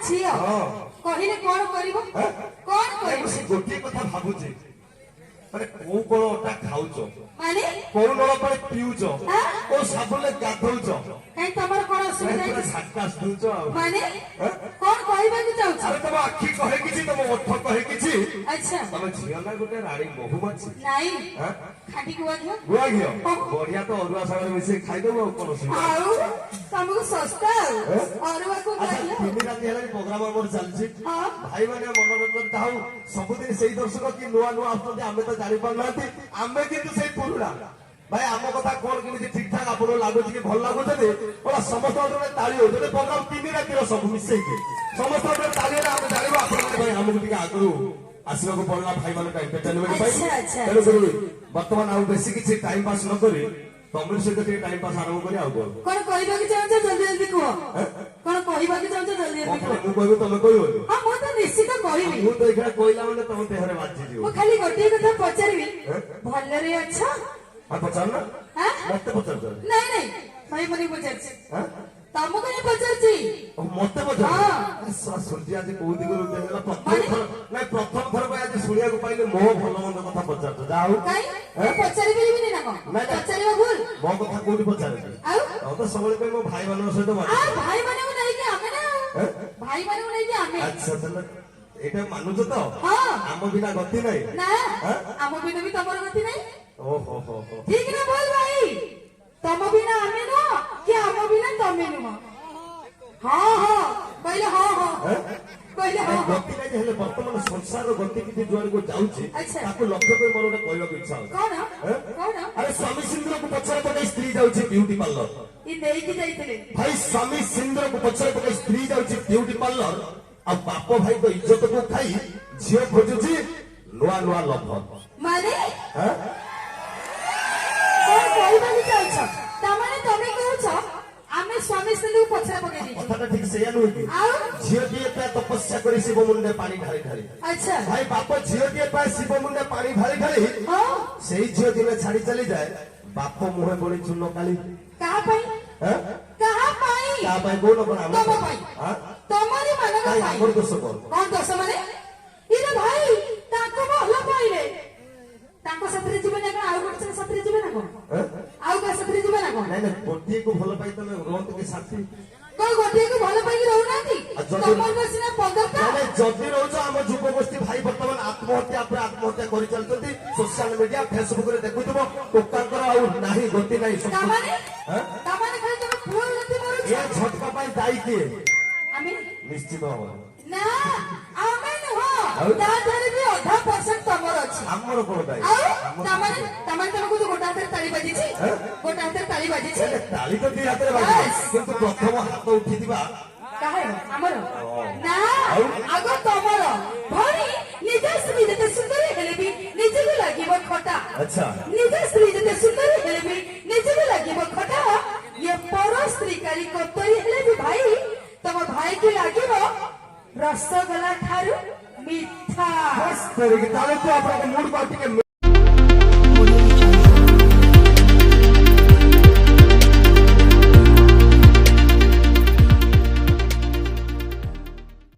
झियो कहले कोन करिवो कोन करिवो से गोटे कथा भाबुचे माने को कोनटा खाउचो माने कोन नळ पर पिउचो ओ साबुले गाधौचो कहीं तमर कोन असुविधा है छक्का सुचो माने कोन कहबा कि चाहू अरे तम आखी कहे किछि तम ओठ कहे किछि अच्छा तम झियो ना गोटे रानी बहुमछि नाही खाटी गुआ घियो बढ़िया तो अरुआ सागर मिसे खाइ देबो कोन सुविधा आउ तमको सस्ता अरुआ को अच्छा तीन रात हेला प्रोग्राम हमर चलछि भाई माने मनोरंजन ताऊ सबदिन सेही दर्शक कि नुआ नुआ आछते आमे तो जानि पारनाती आमे किंतु सेही पुरुडा भाई आम कथा कोन किनि ठीक ठाक आपन लागो कि भल लागो जदे ओला समस्त ओटे ताली हो जदे प्रोग्राम तीन रात सब मिसे के समस्त ओटे ताली रे हम जानिबा आपन भाई हमको टिके आगरु आसीबा को पड़ला भाई माने का एंटरटेनमेंट भाई तेरे गुरु वर्तमान आ बेसी किछि टाइम पास न करी तमिल से टिके टाइम पास आरंभ करी आउ कोन कहबा कि चाहू जल्दी जल्दी कहो कोन कहबा कि चाहू जल्दी जल्दी कहो मु कहबो तमे कहबो हां मु तो निश्चित कहबी मु तो एकरा कहला माने तम देहरे बाजी जीव मु खाली गोटे कथा पचारबी भलरे अच्छा हां पचार ना हां मत पचार नहीं नहीं भाई मने पचारछि हां तमको नहीं पचारछि मत पचार हां सुरजी आज को दिगरो देला प्रथम थर भाई आज सुनिया को पाइले मो भलो मंद कथा पचार जाऊ काई पचारि बिनी ना को पचारिबा भूल मो कथा कोडी पचार आउ तो सबले पे मो भाई मानन सहित आ भाई माने को नहीं कि आमे ना भाई माने को नहीं कि आमे अच्छा चल एटा मानुछ तो हां आम बिना गति नहीं ना आम बिना भी तमर गति नहीं ओ हो ठीक ना बोल भाई तम बिना आमे न कि आम बिना तमे न हां हां कहले हां हां कहले हां गति नहीं हेले वर्तमान संसार गति किति जुआर को जाउछि अच्छा ताको लक्ष्य कर मोर कहबा को इच्छा कोन अरे स्वामी सिंद्र को पछरे पटे स्त्री जाउछि ब्यूटी पार्लर ई देई कि जाइतले भाई स्वामी सिंद्र को पछरे पटे स्त्री जाउछि ब्यूटी पार्लर अब बाप भाई तो इज्जत को खाई झियो खोजुछि नुआ नुआ लभ माने हां कोन कहबा कि चाहछ तमाने तमे कहछ आमे स्वामी सिंधु पछरा पके दी कथाटा ठीक सेया नुई कि झियो दिए पे तपस्या करी शिव मुंडे पानी ढाली ढाली अच्छा भाई बाप झियो दिए पे शिव मुंडे पानी ढाली ढाली हां सेही झियो दिने छाड़ी चली जाए बाप मुहे बोली चुनो काली कहा पाई हैं कहा पाई का भाई बोलो बना तम पाई हां तमारी मन का पाई हमर दोष कोन दोष माने इरे भाई ताको भलो पाइले ताको सतरे जीवन ना आउ गोटे सतरे जीवन ना कोन आउ का सतरे जीवन ना कोन नहीं गोटे को भलो पाई तमे रोंत के साथी कोई गोटे को भलो पाई रहउ नाती तमर बसिना पदका माने जदी रहउछ हम जुब गोष्ठी भाई वर्तमान आत्महत्या पर आत्महत्या करि चलतती सोशल मीडिया फेसबुक रे देखुतबो टोकांकर आउ नाही गति नाही सब तमाने खाली तमे फूल गति मारुछ ए झटका पाई दाई के आमे निश्चित हो ना आमे न हो ता धरे भी 80% तमर अछि हमर कोन दाई तमाने तमको तो गोटा हाथ ताली बाजी छी गोटा हाथ ताली बाजी छी ताली तो दी हाथ रे बाजी किंतु प्रथम हाथ उठी दिबा काहे हमर ना आगो तमर भरी निज स्त्री जते सुंदर हेले भी निज को लागिबो खटा अच्छा निज स्त्री जते सुंदर हेले भी निज को लागिबो खटा ये पर स्त्री कारी कोतरी हेले भी भाई तम भाई की लागिबो रसगोल्ला ठारू मीठा बस तेरे की ताले तो आपन मूड पार्टी के